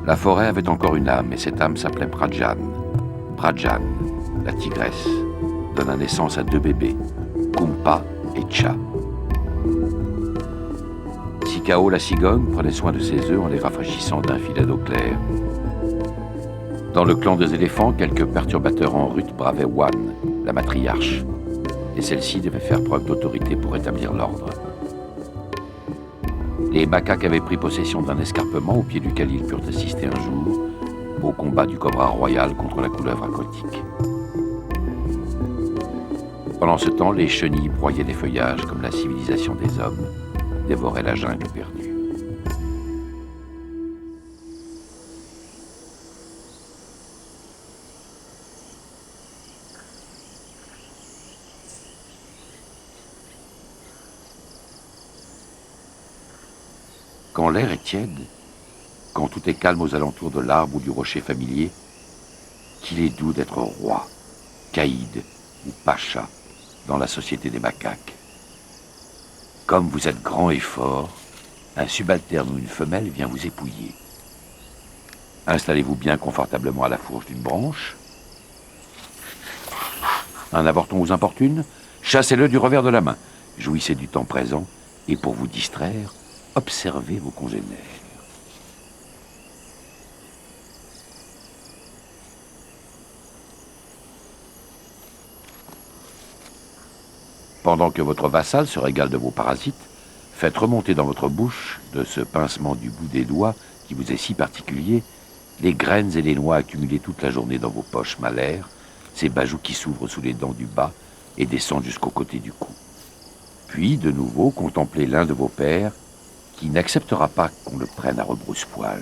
La forêt avait encore une âme, et cette âme s'appelait Prajan. Prajan, la tigresse, donna naissance à 2 bébés, Kumpa et Cha. Sikao, la cigogne, prenait soin de ses œufs en les rafraîchissant d'un filet d'eau claire. Dans le clan des éléphants, quelques perturbateurs en rut bravaient Wan, la matriarche, et celle-ci devait faire preuve d'autorité pour établir l'ordre. Les macaques avaient pris possession d'un escarpement au pied duquel ils purent assister un jour au combat du cobra royal contre la couleuvre aquatique. Pendant ce temps, les chenilles broyaient les feuillages comme la civilisation des hommes dévorait la jungle perdue. Quand l'air est tiède, quand tout est calme aux alentours de l'arbre ou du rocher familier, qu'il est doux d'être roi, caïd ou pacha dans la société des macaques. Comme vous êtes grand et fort, un subalterne ou une femelle vient vous épouiller. Installez-vous bien confortablement à la fourche d'une branche. Un avorton vous importune, chassez-le du revers de la main. Jouissez du temps présent et pour vous distraire, observez vos congénères. Pendant que votre vassal se régale de vos parasites, faites remonter dans votre bouche, de ce pincement du bout des doigts qui vous est si particulier, les graines et les noix accumulées toute la journée dans vos poches malaires, ces bajoux qui s'ouvrent sous les dents du bas et descendent jusqu'au côté du cou. Puis, de nouveau, contemplez l'un de vos pères qui n'acceptera pas qu'on le prenne à rebrousse-poil.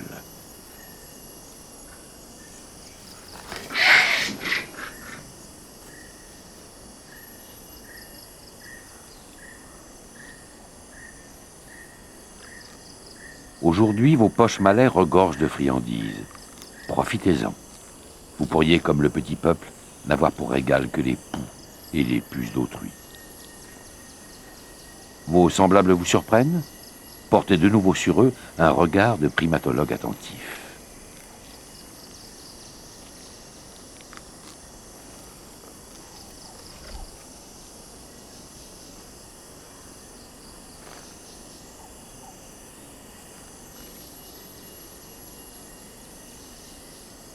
Aujourd'hui, vos poches malaires regorgent de friandises. Profitez-en. Vous pourriez, comme le petit peuple, n'avoir pour régal que les poux et les puces d'autrui. Vos semblables vous surprennent? Portez de nouveau sur eux un regard de primatologue attentif.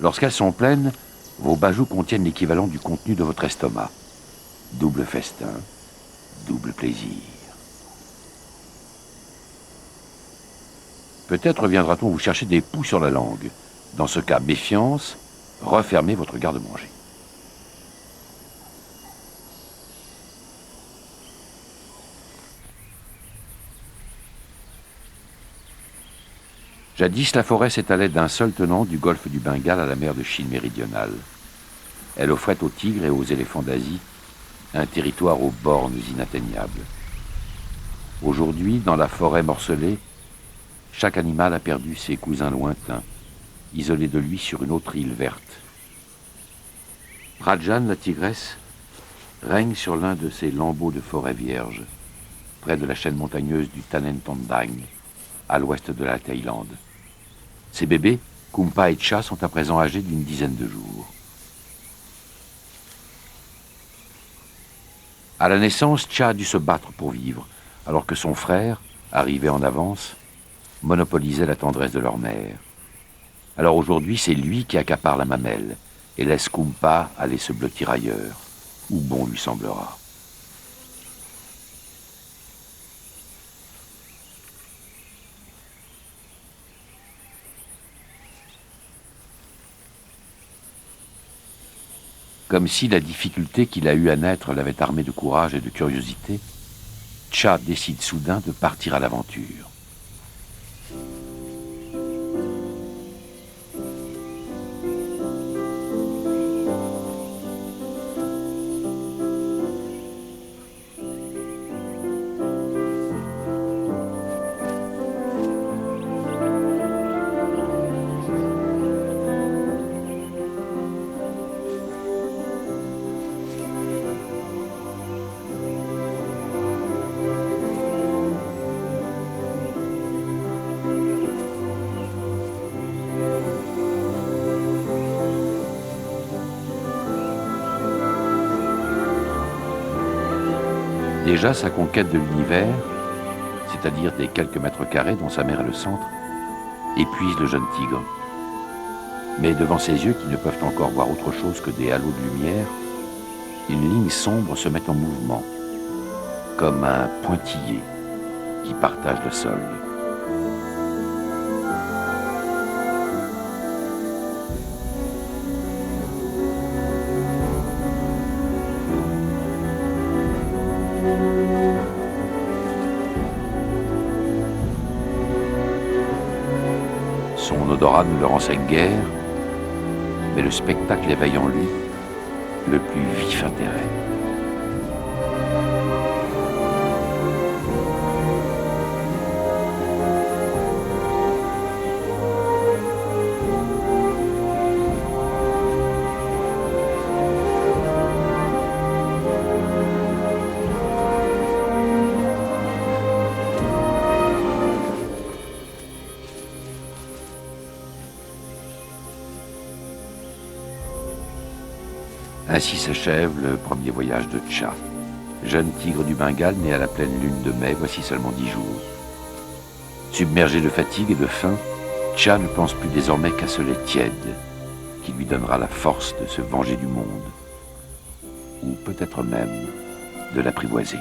Lorsqu'elles sont pleines, vos bajoux contiennent l'équivalent du contenu de votre estomac. Double festin, double plaisir. Peut-être viendra-t-on vous chercher des poux sur la langue. Dans ce cas, méfiance, refermez votre garde-manger. Jadis, la forêt s'étalait d'un seul tenant du golfe du Bengale à la mer de Chine méridionale. Elle offrait aux tigres et aux éléphants d'Asie un territoire aux bornes inatteignables. Aujourd'hui, dans la forêt morcelée, chaque animal a perdu ses cousins lointains, isolés de lui sur une autre île verte. Prajan, la tigresse, règne sur l'un de ces lambeaux de forêt vierge, près de la chaîne montagneuse du Tanen Tondang, à l'ouest de la Thaïlande. Ses bébés, Kumpa et Cha, sont à présent âgés d'une dizaine de jours. À la naissance, Cha a dû se battre pour vivre, alors que son frère, arrivé en avance, monopolisait la tendresse de leur mère. Alors aujourd'hui, c'est lui qui accapare la mamelle et laisse Kumpa aller se blottir ailleurs, où bon lui semblera. Comme si la difficulté qu'il a eue à naître l'avait armé de courage et de curiosité, Cha décide soudain de partir à l'aventure. Déjà, sa conquête de l'univers, c'est-à-dire des quelques mètres carrés dont sa mère est le centre, épuise le jeune tigre. Mais devant ses yeux, qui ne peuvent encore voir autre chose que des halos de lumière, une ligne sombre se met en mouvement, comme un pointillé qui partage le sol. Son odorat ne le renseigne guère, mais le spectacle éveille en lui le plus vif intérêt. Ainsi s'achève le premier voyage de Tcha. Jeune tigre du Bengale né à la pleine lune de mai, voici seulement 10 jours. Submergé de fatigue et de faim, Tcha ne pense plus désormais qu'à ce lait tiède qui lui donnera la force de se venger du monde, ou peut-être même de l'apprivoiser.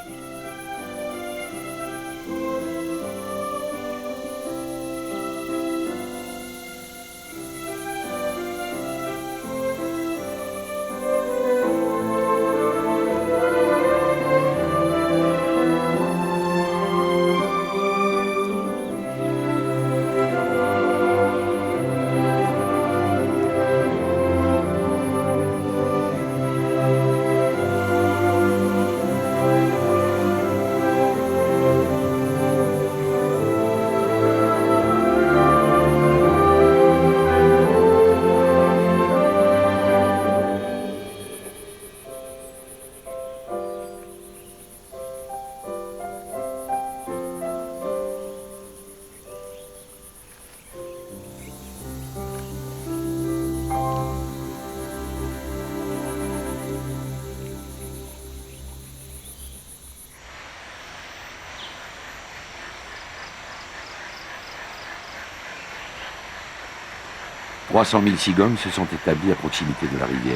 « 300 000 cigognes se sont établis à proximité de la rivière.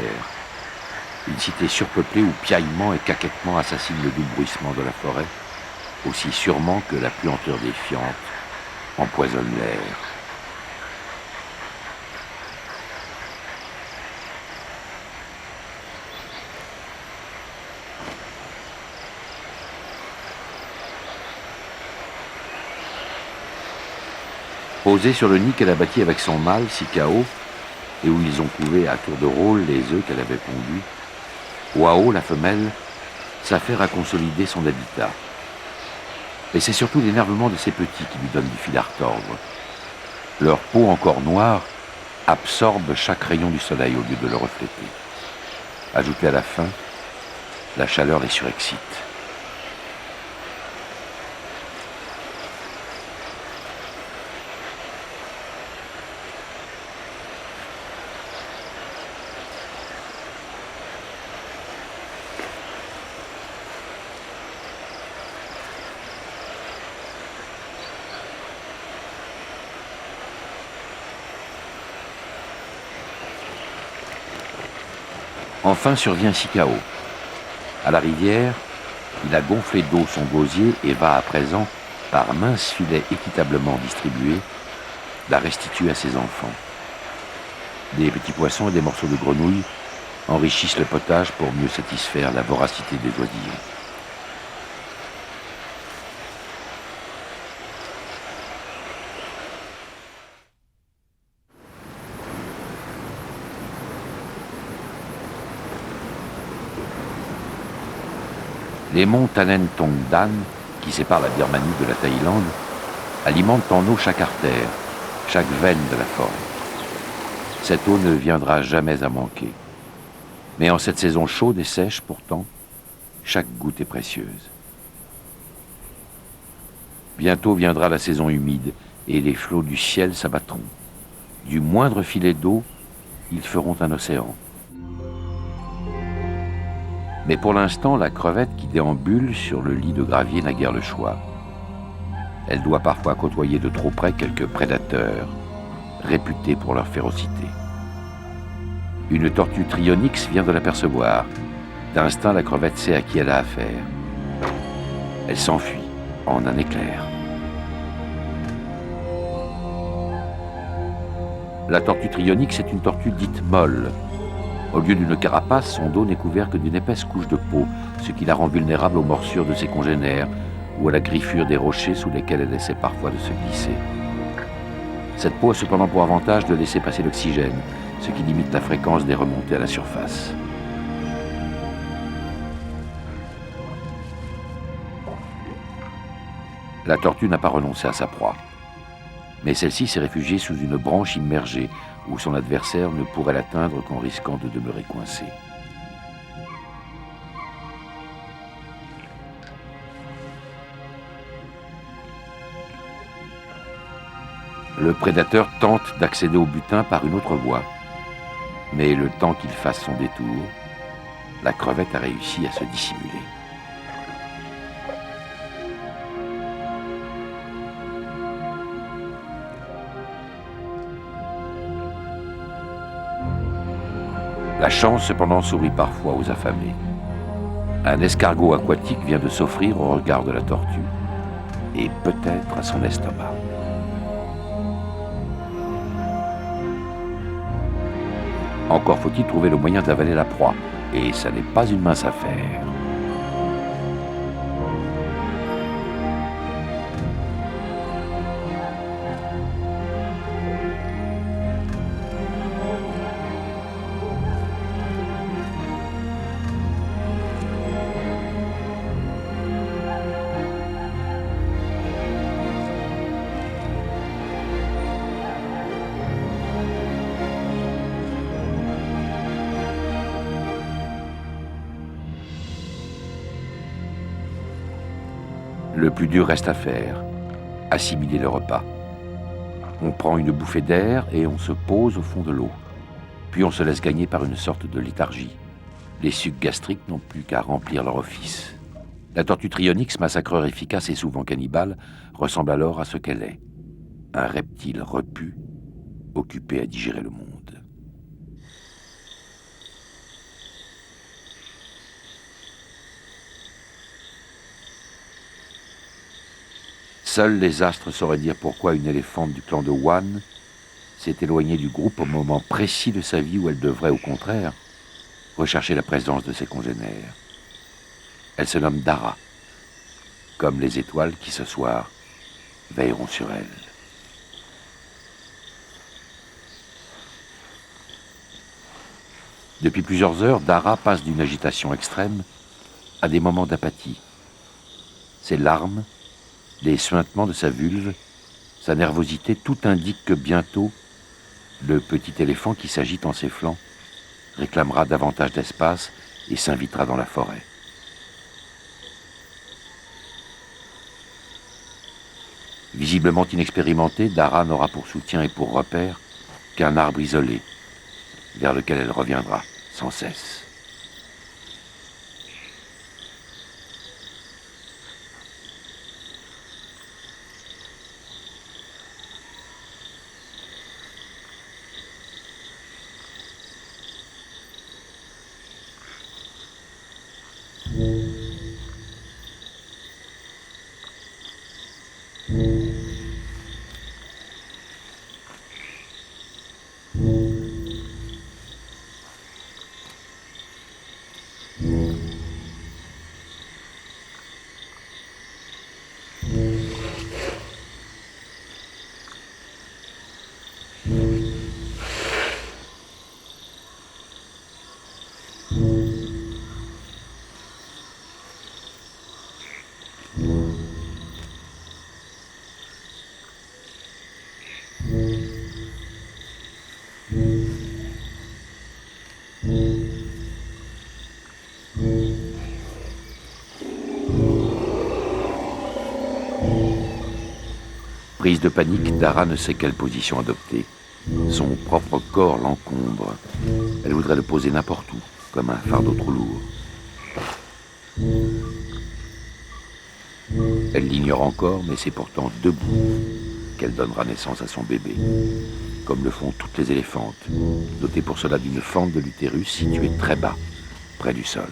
Une cité surpeuplée où piaillement et caquettement assassinent le doux bruissement de la forêt, aussi sûrement que la puanteur des fientes empoisonne l'air. Posé sur le nid qu'elle a bâti avec son mâle, Sikao, et où ils ont couvé à tour de rôle les œufs qu'elle avait pondus, Wao, la femelle, s'affaire à consolider son habitat. Et c'est surtout l'énervement de ses petits qui lui donne du fil à retordre. Leur peau encore noire absorbe chaque rayon du soleil au lieu de le refléter. Ajoutée à la faim, la chaleur les surexcite. Enfin survient Sikao. À la rivière, il a gonflé d'eau son gosier et va à présent, par minces filets équitablement distribués, la restituer à ses enfants. Des petits poissons et des morceaux de grenouille enrichissent le potage pour mieux satisfaire la voracité des oisillons. Les monts Tanen Tong Dan, qui séparent la Birmanie de la Thaïlande, alimentent en eau chaque artère, chaque veine de la forêt. Cette eau ne viendra jamais à manquer. Mais en cette saison chaude et sèche, pourtant, chaque goutte est précieuse. Bientôt viendra la saison humide et les flots du ciel s'abattront. Du moindre filet d'eau, ils feront un océan. Mais pour l'instant, la crevette qui déambule sur le lit de gravier n'a guère le choix. Elle doit parfois côtoyer de trop près quelques prédateurs, réputés pour leur férocité. Une tortue Trionyx vient de l'apercevoir. D'instinct, la crevette sait à qui elle a affaire. Elle s'enfuit en un éclair. La tortue Trionyx est une tortue dite molle. Au lieu d'une carapace, son dos n'est couvert que d'une épaisse couche de peau, ce qui la rend vulnérable aux morsures de ses congénères ou à la griffure des rochers sous lesquels elle essaie parfois de se glisser. Cette peau a cependant pour avantage de laisser passer l'oxygène, ce qui limite la fréquence des remontées à la surface. La tortue n'a pas renoncé à sa proie, mais celle-ci s'est réfugiée sous une branche immergée où son adversaire ne pourrait l'atteindre qu'en risquant de demeurer coincé. Le prédateur tente d'accéder au butin par une autre voie, mais le temps qu'il fasse son détour, la crevette a réussi à se dissimuler. La chance, cependant, sourit parfois aux affamés. Un escargot aquatique vient de s'offrir au regard de la tortue, et peut-être à son estomac. Encore faut-il trouver le moyen d'avaler la proie, et ça n'est pas une mince affaire. Le plus dur reste à faire, assimiler le repas. On prend une bouffée d'air et on se pose au fond de l'eau. Puis on se laisse gagner par une sorte de léthargie. Les sucs gastriques n'ont plus qu'à remplir leur office. La tortue Trionyx, massacreur efficace et souvent cannibale, ressemble alors à ce qu'elle est. Un reptile repu, occupé à digérer le monde. Seuls les astres sauraient dire pourquoi une éléphante du clan de Wan s'est éloignée du groupe au moment précis de sa vie où elle devrait, au contraire, rechercher la présence de ses congénères. Elle se nomme Dara, comme les étoiles qui, ce soir, veilleront sur elle. Depuis plusieurs heures, Dara passe d'une agitation extrême à des moments d'apathie. Ses larmes, les suintements de sa vulve, sa nervosité, tout indique que bientôt, le petit éléphant qui s'agite en ses flancs réclamera davantage d'espace et s'invitera dans la forêt. Visiblement inexpérimentée, Dara n'aura pour soutien et pour repère qu'un arbre isolé, vers lequel elle reviendra sans cesse. Prise de panique, Dara ne sait quelle position adopter. Son propre corps l'encombre. Elle voudrait le poser n'importe où, comme un fardeau trop lourd. Elle l'ignore encore, mais c'est pourtant debout qu'elle donnera naissance à son bébé, comme le font toutes les éléphantes, dotées pour cela d'une fente de l'utérus située très bas, près du sol.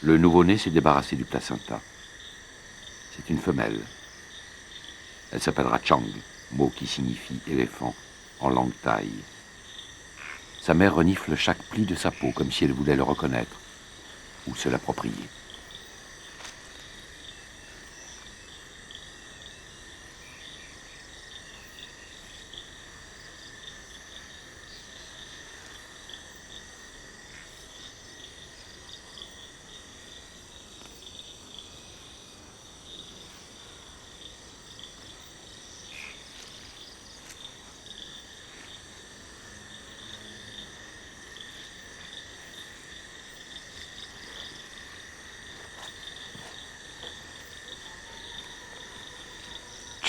Le nouveau-né s'est débarrassé du placenta. C'est une femelle. Elle s'appellera Chang, mot qui signifie éléphant en langue thaï. Sa mère renifle chaque pli de sa peau comme si elle voulait le reconnaître ou se l'approprier.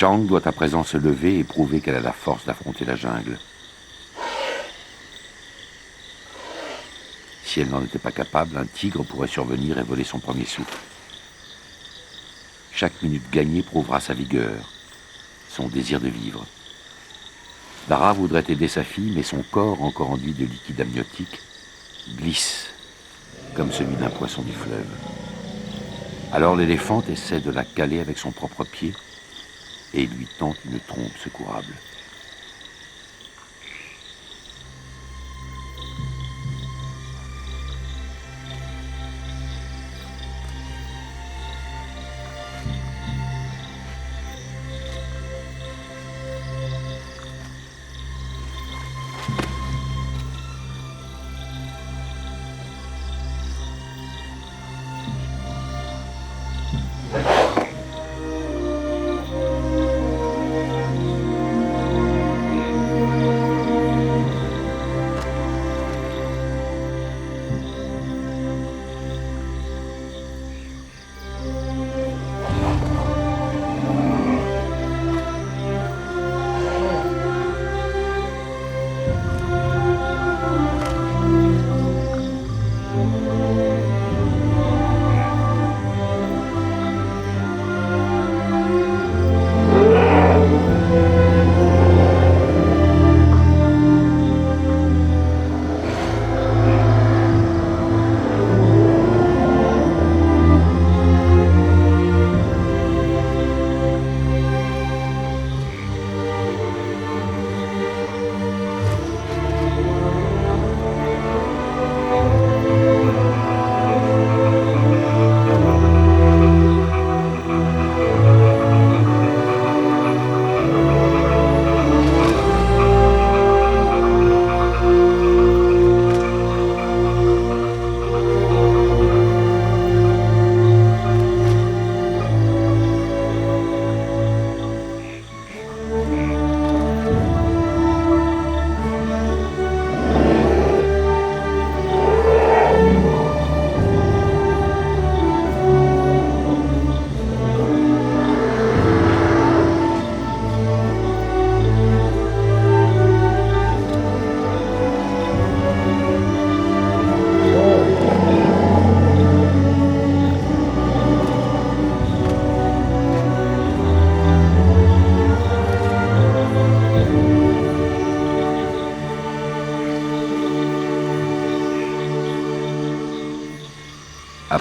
Chang doit à présent se lever et prouver qu'elle a la force d'affronter la jungle. Si elle n'en était pas capable, un tigre pourrait survenir et voler son premier souffle. Chaque minute gagnée prouvera sa vigueur, son désir de vivre. Dara voudrait aider sa fille, mais son corps, encore enduit de liquide amniotique, glisse, comme celui d'un poisson du fleuve. Alors l'éléphante essaie de la caler avec son propre pied et lui tente une trompe secourable.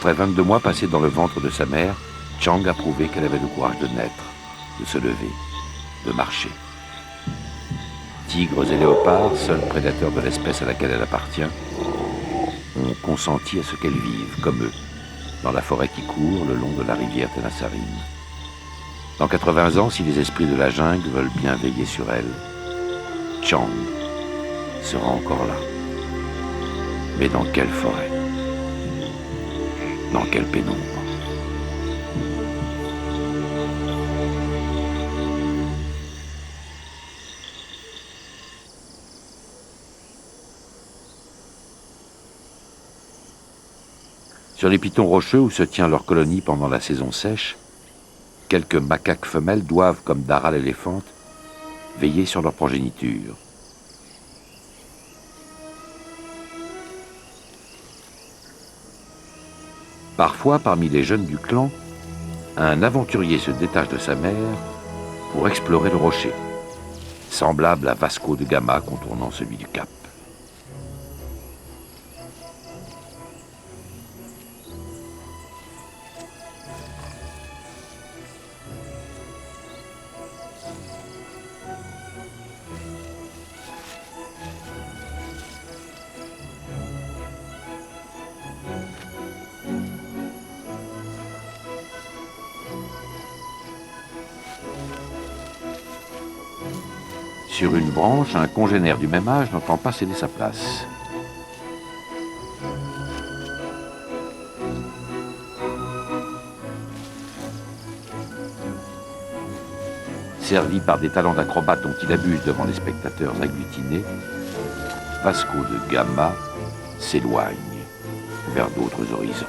Après 22 mois passés dans le ventre de sa mère, Chang a prouvé qu'elle avait le courage de naître, de se lever, de marcher. Tigres et léopards, seuls prédateurs de l'espèce à laquelle elle appartient, ont consenti à ce qu'elle vive, comme eux, dans la forêt qui court le long de la rivière Tenasserim. Dans 80 ans, si les esprits de la jungle veulent bien veiller sur elle, Chang sera encore là. Mais dans quelle forêt? Dans quelle pénombre? Sur les pitons rocheux où se tient leur colonie pendant la saison sèche, quelques macaques femelles doivent, comme Dara l'éléphante, veiller sur leur progéniture. Parfois, parmi les jeunes du clan, un aventurier se détache de sa mère pour explorer le rocher, semblable à Vasco de Gama contournant celui du Cap. Sur une branche, un congénère du même âge n'entend pas céder sa place. Servi par des talents d'acrobate dont il abuse devant les spectateurs agglutinés, Vasco de Gama s'éloigne vers d'autres horizons.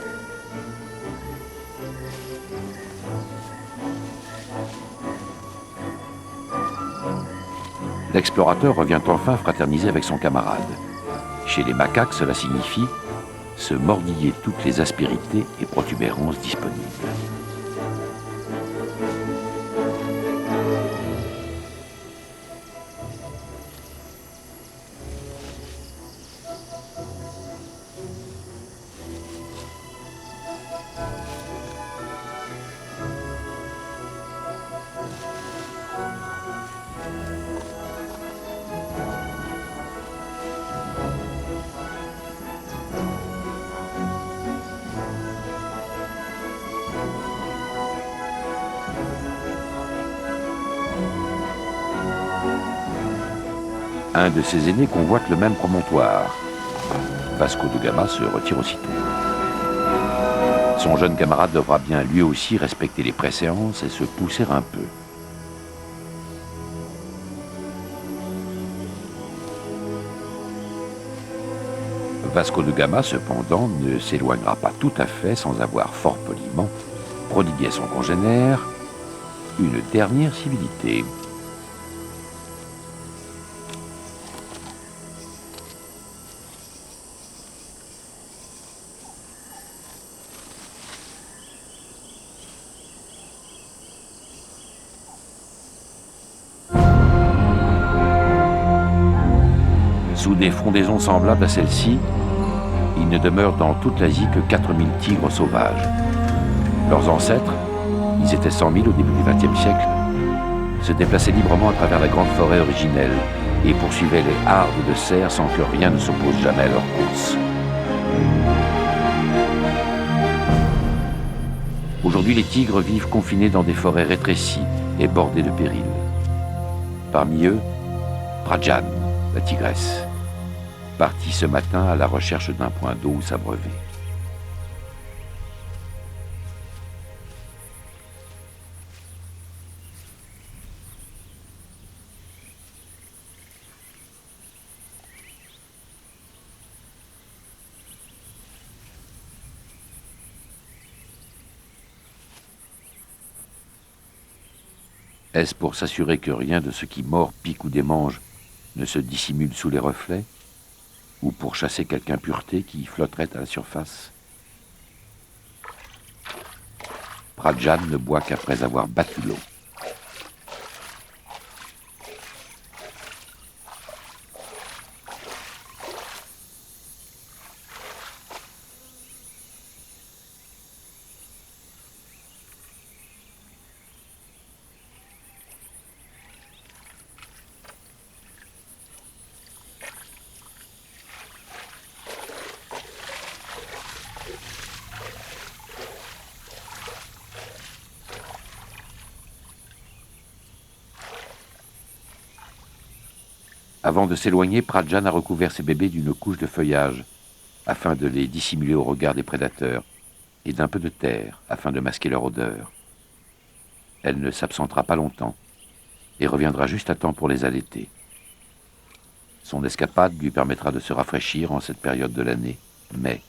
L'explorateur revient enfin fraterniser avec son camarade. Chez les macaques, cela signifie se mordiller toutes les aspérités et protubérances disponibles. Un de ses aînés convoite le même promontoire. Vasco de Gama se retire aussitôt. Son jeune camarade devra bien lui aussi respecter les préséances et se pousser un peu. Vasco de Gama, cependant, ne s'éloignera pas tout à fait sans avoir fort poliment prodigué à son congénère une dernière civilité. Sous des frondaisons semblables à celle-ci, il ne demeure dans toute l'Asie que 4000 tigres sauvages. Leurs ancêtres, ils étaient 100 000 au début du XXe siècle, se déplaçaient librement à travers la grande forêt originelle et poursuivaient les hardes de cerfs sans que rien ne s'oppose jamais à leur course. Aujourd'hui, les tigres vivent confinés dans des forêts rétrécies et bordées de périls. Parmi eux, Prajan, la tigresse, partie ce matin à la recherche d'un point d'eau où s'abreuver. Est-ce pour s'assurer que rien de ce qui mord, pique ou démange ne se dissimule sous les reflets, ou pour chasser quelque impureté qui flotterait à la surface? Prajan ne boit qu'après avoir battu l'eau. Avant de s'éloigner, Pradjan a recouvert ses bébés d'une couche de feuillage afin de les dissimuler au regard des prédateurs et d'un peu de terre afin de masquer leur odeur. Elle ne s'absentera pas longtemps et reviendra juste à temps pour les allaiter. Son escapade lui permettra de se rafraîchir en cette période de l'année, mai,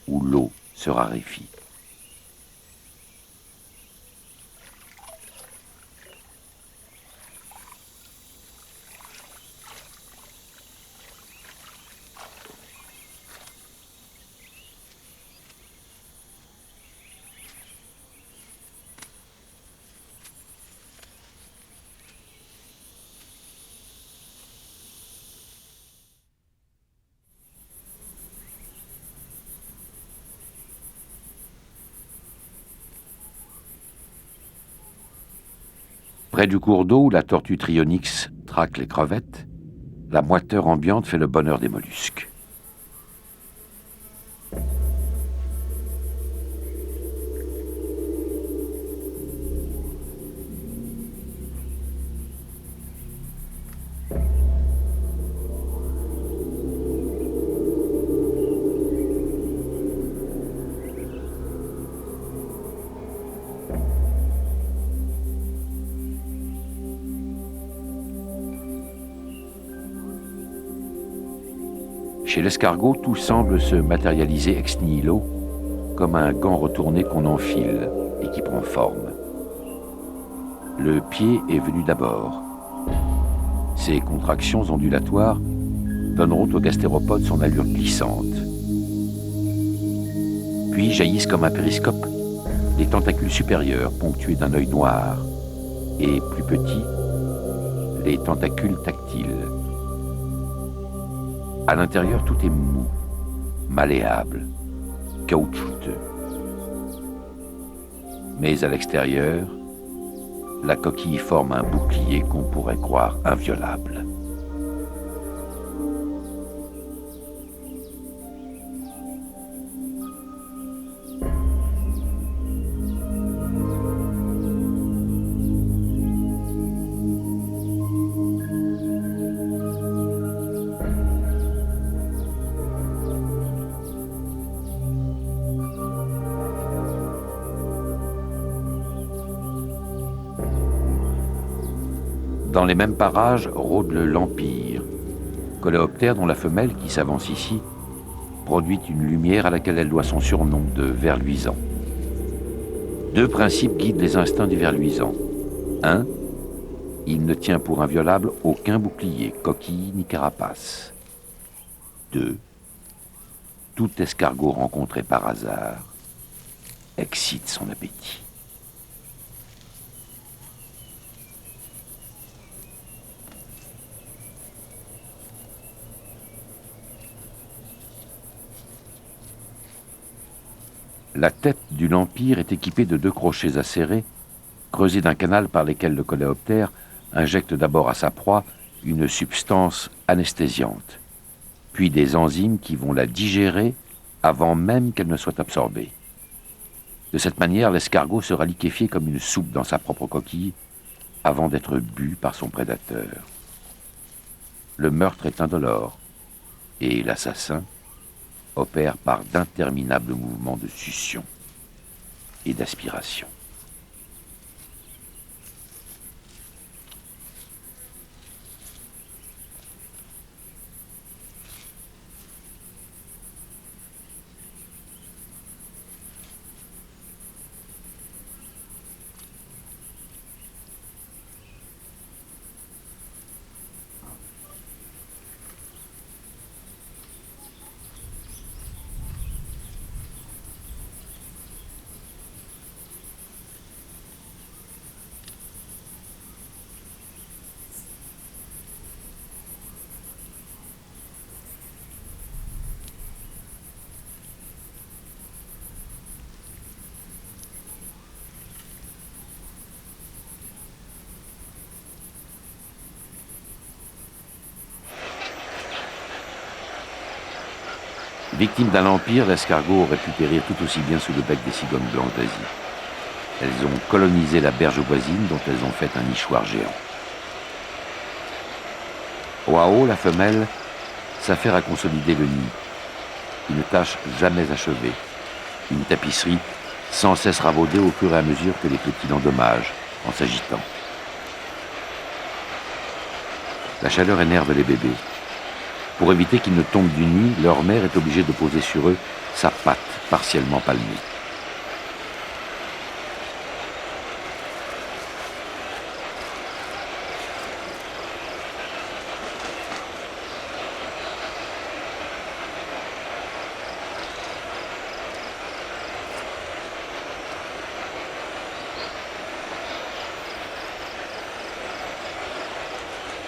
où l'eau se raréfie. Près du cours d'eau où la tortue Trionyx traque les crevettes, la moiteur ambiante fait le bonheur des mollusques. Chez l'escargot, tout semble se matérialiser ex nihilo, comme un gant retourné qu'on enfile et qui prend forme. Le pied est venu d'abord. Ces contractions ondulatoires donneront au gastéropode son allure glissante. Puis jaillissent comme un périscope les tentacules supérieurs ponctués d'un œil noir et, plus petits, les tentacules tactiles. À l'intérieur, tout est mou, malléable, caoutchouteux. Mais à l'extérieur, la coquille forme un bouclier qu'on pourrait croire inviolable. Dans les mêmes parages rôde le lampyre, coléoptère dont la femelle, qui s'avance ici, produit une lumière à laquelle elle doit son surnom de ver luisant. Deux principes guident les instincts du ver luisant. 1. Il ne tient pour inviolable aucun bouclier, coquille ni carapace. 2. Tout escargot rencontré par hasard excite son appétit. La tête du lampyre est équipée de 2 crochets acérés, creusés d'un canal par lesquels le coléoptère injecte d'abord à sa proie une substance anesthésiante, puis des enzymes qui vont la digérer avant même qu'elle ne soit absorbée. De cette manière, l'escargot sera liquéfié comme une soupe dans sa propre coquille avant d'être bu par son prédateur. Le meurtre est indolore et l'assassin opère par d'interminables mouvements de succion et d'aspiration. Victime d'un lampyre, l'escargot aurait pu périr tout aussi bien sous le bec des cigognes blanches d'Asie. Elles ont colonisé la berge voisine dont elles ont fait un nichoir géant. Wao, la femelle, s'affaire à consolider le nid. Une tâche jamais achevée. Une tapisserie sans cesse ravaudée au fur et à mesure que les petits l'endommagent en s'agitant. La chaleur énerve les bébés. Pour éviter qu'ils ne tombent du nid, leur mère est obligée de poser sur eux sa patte partiellement palmée.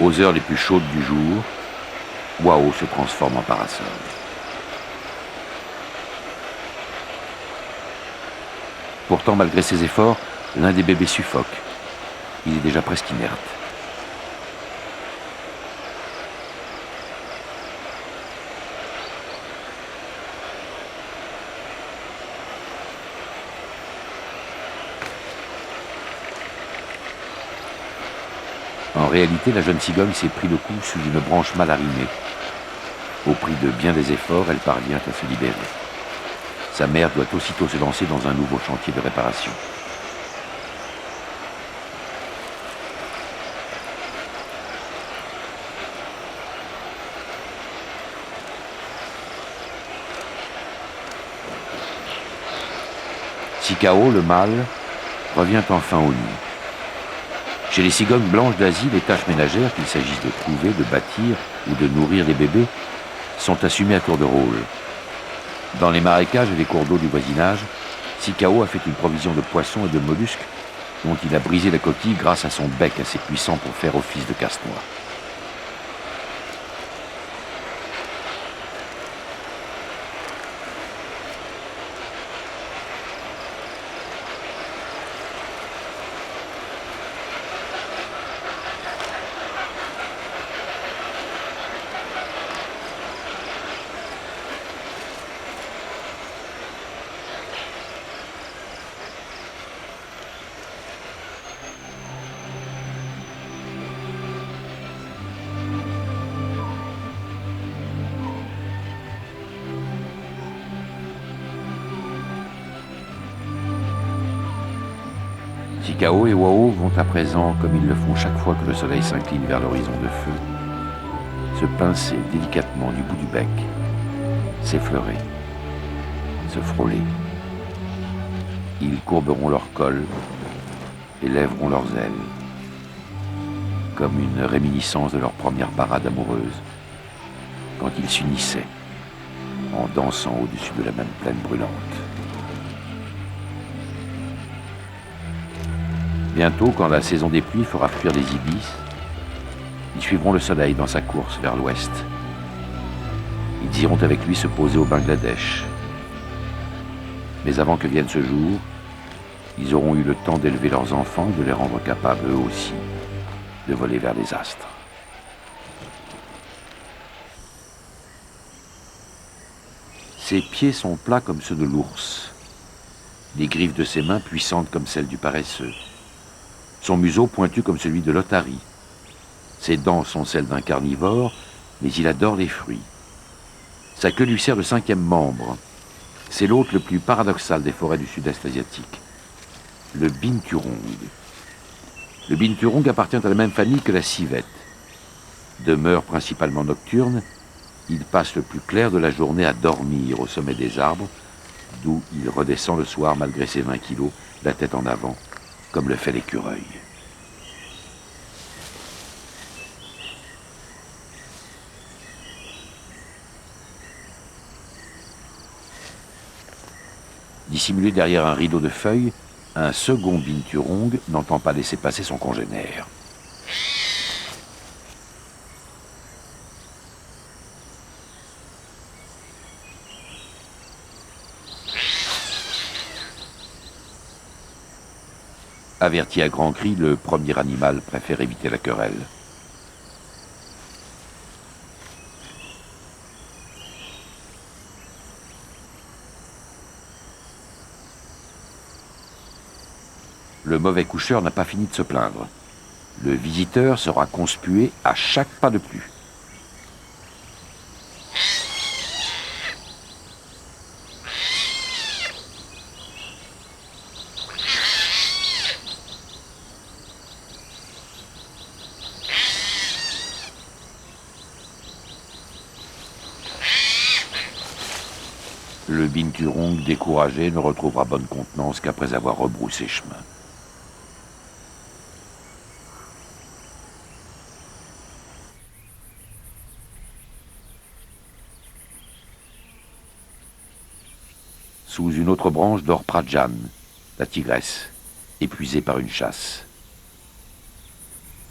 Aux heures les plus chaudes du jour, Wao se transforme en parasol. Pourtant, malgré ses efforts, l'un des bébés suffoque. Il est déjà presque inerte. En réalité, la jeune cigogne s'est pris le coup sous une branche mal arrimée. Au prix de bien des efforts, elle parvient à se libérer. Sa mère doit aussitôt se lancer dans un nouveau chantier de réparation. Sikao, le mâle, revient enfin au nid. Chez les cigognes blanches d'Asie, les tâches ménagères, qu'il s'agisse de trouver, de bâtir ou de nourrir les bébés, sont assumées à tour de rôle. Dans les marécages et les cours d'eau du voisinage, Sikao a fait une provision de poissons et de mollusques dont il a brisé la coquille grâce à son bec assez puissant pour faire office de casse-noix. Sikao et Wao vont à présent, comme ils le font chaque fois que le soleil s'incline vers l'horizon de feu, se pincer délicatement du bout du bec, s'effleurer, se frôler. Ils courberont leur col et lèveront leurs ailes, comme une réminiscence de leur première parade amoureuse, quand ils s'unissaient en dansant au-dessus de la même plaine brûlante. Bientôt, quand la saison des pluies fera fuir les ibis, ils suivront le soleil dans sa course vers l'ouest. Ils iront avec lui se poser au Bangladesh. Mais avant que vienne ce jour, ils auront eu le temps d'élever leurs enfants et de les rendre capables, eux aussi, de voler vers les astres. Ses pieds sont plats comme ceux de l'ours, les griffes de ses mains puissantes comme celles du paresseux, son museau pointu comme celui de l'otarie. Ses dents sont celles d'un carnivore, mais il adore les fruits. Sa queue lui sert de cinquième membre. C'est l'hôte le plus paradoxal des forêts du sud-est asiatique, le binturong. Le binturong appartient à la même famille que la civette. Demeure principalement nocturne, il passe le plus clair de la journée à dormir au sommet des arbres, d'où il redescend le soir malgré ses 20 kilos, la tête en avant, comme le fait l'écureuil. Dissimulé derrière un rideau de feuilles, un second binturong n'entend pas laisser passer son congénère. Averti à grands cris, le premier animal préfère éviter la querelle. Le mauvais coucheur n'a pas fini de se plaindre. Le visiteur sera conspué à chaque pas de plus. Le binturong, découragé, ne retrouvera bonne contenance qu'après avoir rebroussé chemin. Sous une autre branche dort Prajan, la tigresse, épuisée par une chasse.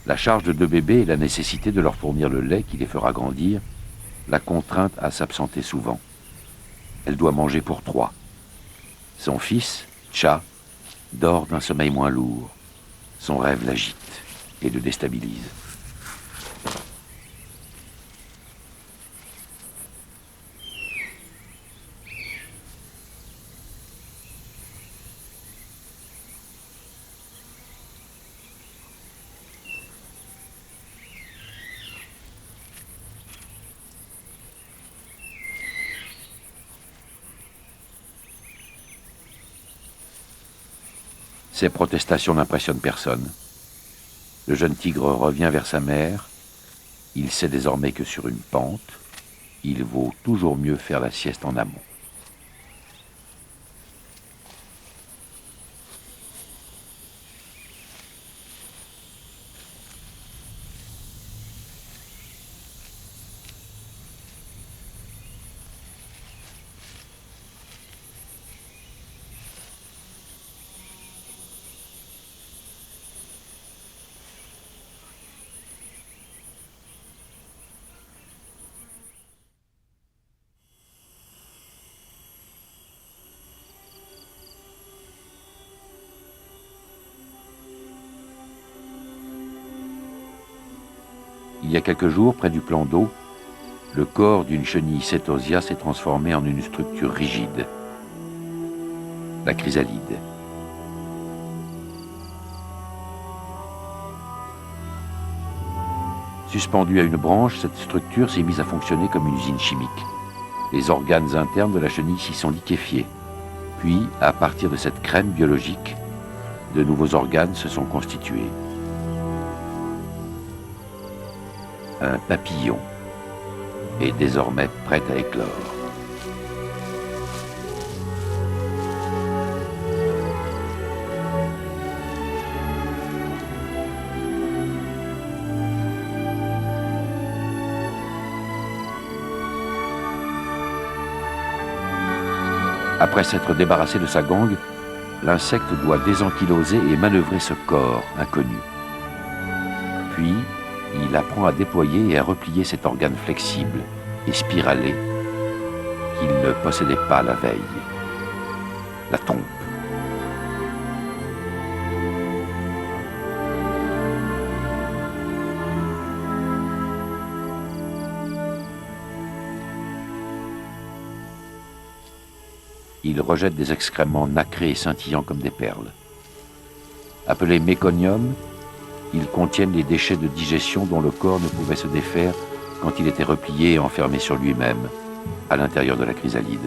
La charge de 2 bébés et la nécessité de leur fournir le lait qui les fera grandir la contrainte à s'absenter souvent. Elle doit manger pour 3. Son fils, Cha, dort d'un sommeil moins lourd. Son rêve l'agite et le déstabilise. Ces protestations n'impressionnent personne. Le jeune tigre revient vers sa mère. Il sait désormais que sur une pente, il vaut toujours mieux faire la sieste en amont. Il y a quelques jours, près du plan d'eau, le corps d'une chenille Setosia s'est transformé en une structure rigide, la chrysalide. Suspendue à une branche, cette structure s'est mise à fonctionner comme une usine chimique. Les organes internes de la chenille s'y sont liquéfiés. Puis, à partir de cette crème biologique, de nouveaux organes se sont constitués. Un papillon est désormais prêt à éclore. Après s'être débarrassé de sa gangue, l'insecte doit désankyloser et manœuvrer ce corps inconnu. Puis, il apprend à déployer et à replier cet organe flexible et spiralé qu'il ne possédait pas la veille, la tombe. Il rejette des excréments nacrés et scintillants comme des perles. Appelés méconium, ils contiennent les déchets de digestion dont le corps ne pouvait se défaire quand il était replié et enfermé sur lui-même, à l'intérieur de la chrysalide.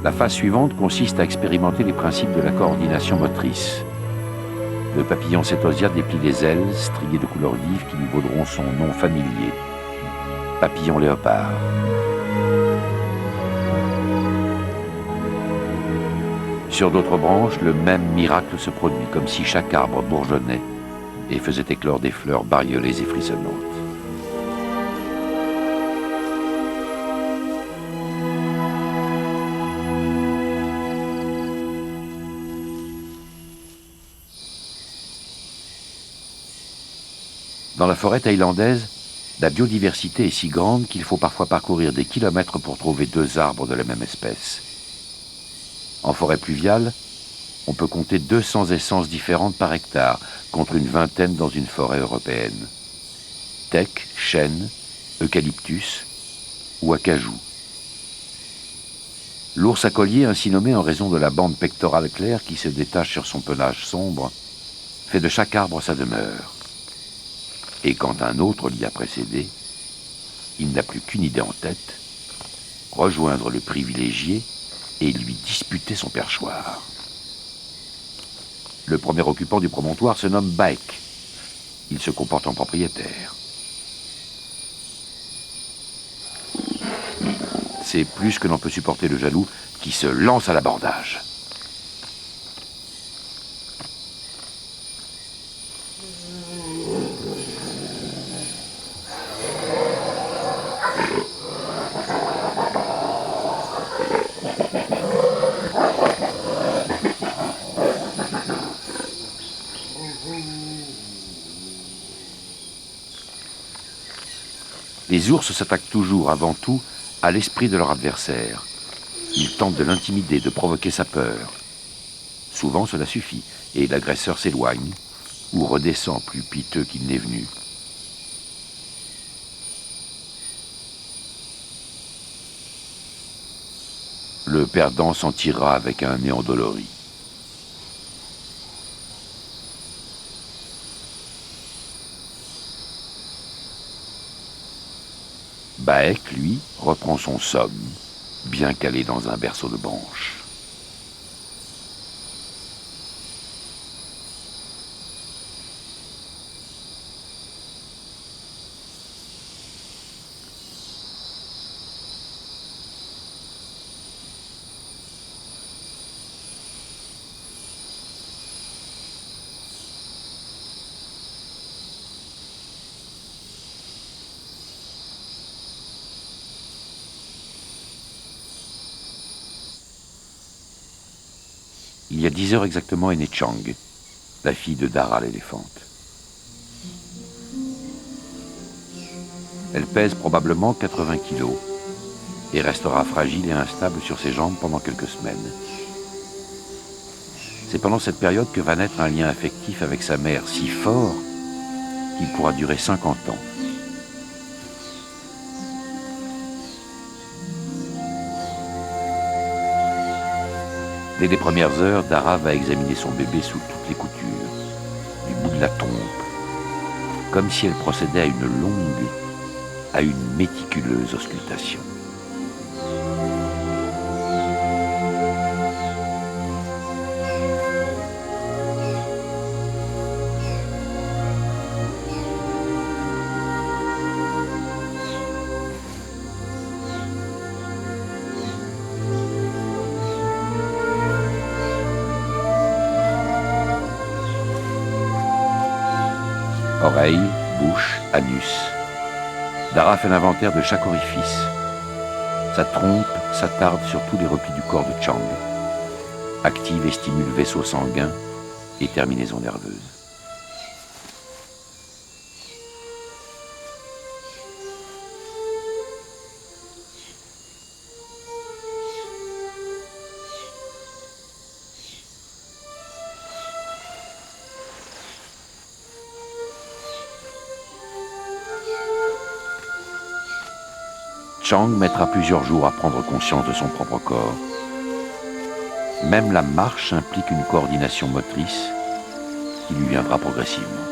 La phase suivante consiste à expérimenter les principes de la coordination motrice. Le papillon Setosia déplie les ailes, striées de couleurs vives qui lui vaudront son nom familier, papillon léopard. Sur d'autres branches, le même miracle se produit, comme si chaque arbre bourgeonnait et faisait éclore des fleurs bariolées et frissonnantes. Dans la forêt thaïlandaise, la biodiversité est si grande qu'il faut parfois parcourir des kilomètres pour trouver 2 arbres de la même espèce. En forêt pluviale, on peut compter 200 essences différentes par hectare, contre une vingtaine dans une forêt européenne. Teck, chêne, eucalyptus ou acajou. L'ours à collier, ainsi nommé en raison de la bande pectorale claire qui se détache sur son pelage sombre, fait de chaque arbre sa demeure. Et quand un autre l'y a précédé, il n'a plus qu'une idée en tête, rejoindre le privilégié et lui disputer son perchoir. Le premier occupant du promontoire se nomme Baek. Il se comporte en propriétaire. C'est plus que l'on peut supporter le jaloux qui se lance à l'abordage. Les ours s'attaquent toujours, avant tout, à l'esprit de leur adversaire. Ils tentent de l'intimider, de provoquer sa peur. Souvent, cela suffit, et l'agresseur s'éloigne, ou redescend plus piteux qu'il n'est venu. Le perdant s'en tirera avec un nez endolori. Baek, lui, reprend son somme, bien calé dans un berceau de branches. Il y a 10 heures exactement est née Chang, la fille de Dara l'éléphante. Elle pèse probablement 80 kilos et restera fragile et instable sur ses jambes pendant quelques semaines. C'est pendant cette période que va naître un lien affectif avec sa mère si fort qu'il pourra durer 50 ans. Dès les premières heures, Dara va examiner son bébé sous toutes les coutures, du bout de la trompe, comme si elle procédait à une méticuleuse auscultation. Oreilles, bouche, anus. Dara fait l'inventaire de chaque orifice. Sa trompe s'attarde sur tous les replis du corps de Chang. Active et stimule vaisseaux sanguins et terminaisons nerveuses. Chang mettra plusieurs jours à prendre conscience de son propre corps. Même la marche implique une coordination motrice qui lui viendra progressivement.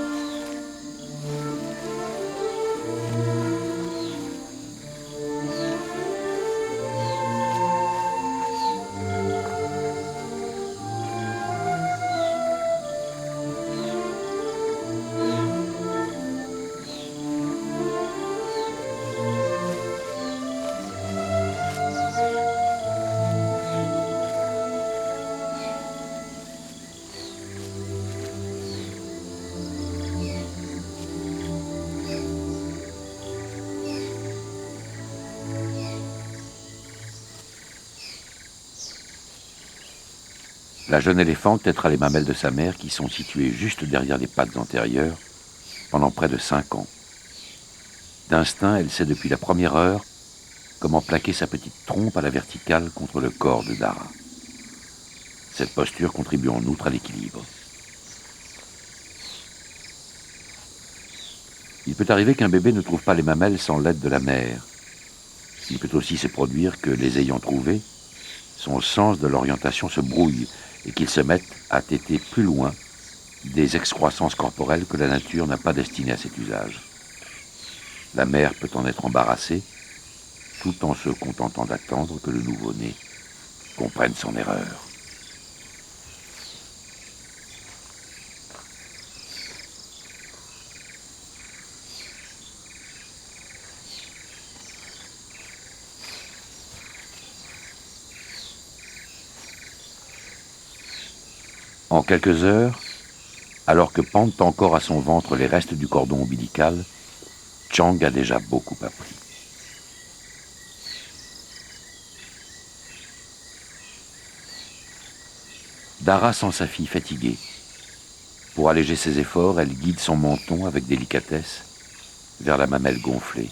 La jeune éléphante têtera les mamelles de sa mère qui sont situées juste derrière les pattes antérieures pendant près de 5 ans. D'instinct, elle sait depuis la première heure comment plaquer sa petite trompe à la verticale contre le corps de Dara. Cette posture contribue en outre à l'équilibre. Il peut arriver qu'un bébé ne trouve pas les mamelles sans l'aide de la mère. Il peut aussi se produire que, les ayant trouvées, son sens de l'orientation se brouille et qu'il se mette à téter plus loin des excroissances corporelles que la nature n'a pas destinées à cet usage. La mère peut en être embarrassée, tout en se contentant d'attendre que le nouveau-né comprenne son erreur. En quelques heures, alors que pendent encore à son ventre les restes du cordon ombilical, Chang a déjà beaucoup appris. Dara sent sa fille fatiguée. Pour alléger ses efforts, elle guide son menton avec délicatesse vers la mamelle gonflée.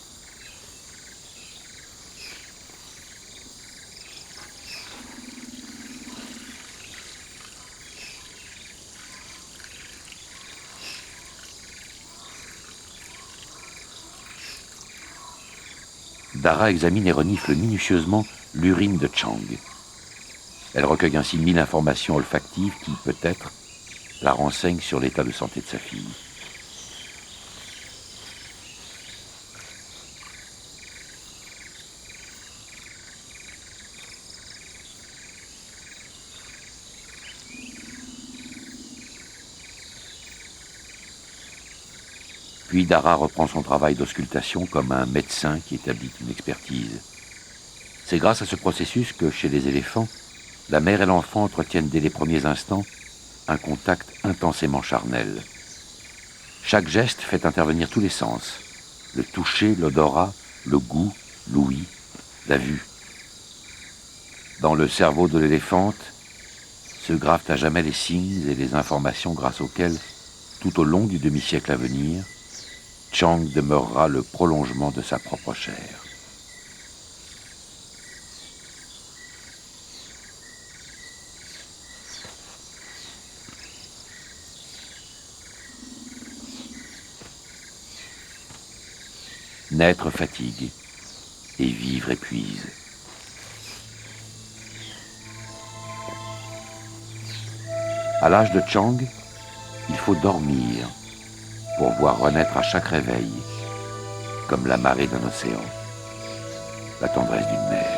Dara examine et renifle minutieusement l'urine de Chang. Elle recueille ainsi 1000 informations olfactives qui, peut-être, la renseignent sur l'état de santé de sa fille. Puis Dara reprend son travail d'auscultation comme un médecin qui établit une expertise. C'est grâce à ce processus que, chez les éléphants, la mère et l'enfant entretiennent dès les premiers instants un contact intensément charnel. Chaque geste fait intervenir tous les sens. Le toucher, l'odorat, le goût, l'ouïe, la vue. Dans le cerveau de l'éléphante se gravent à jamais les signes et les informations grâce auxquelles, tout au long du demi-siècle à venir, Chang demeurera le prolongement de sa propre chair. Naître fatigue et vivre épuise. À l'âge de Chang, il faut dormir pour voir renaître à chaque réveil, comme la marée d'un océan, la tendresse d'une mère.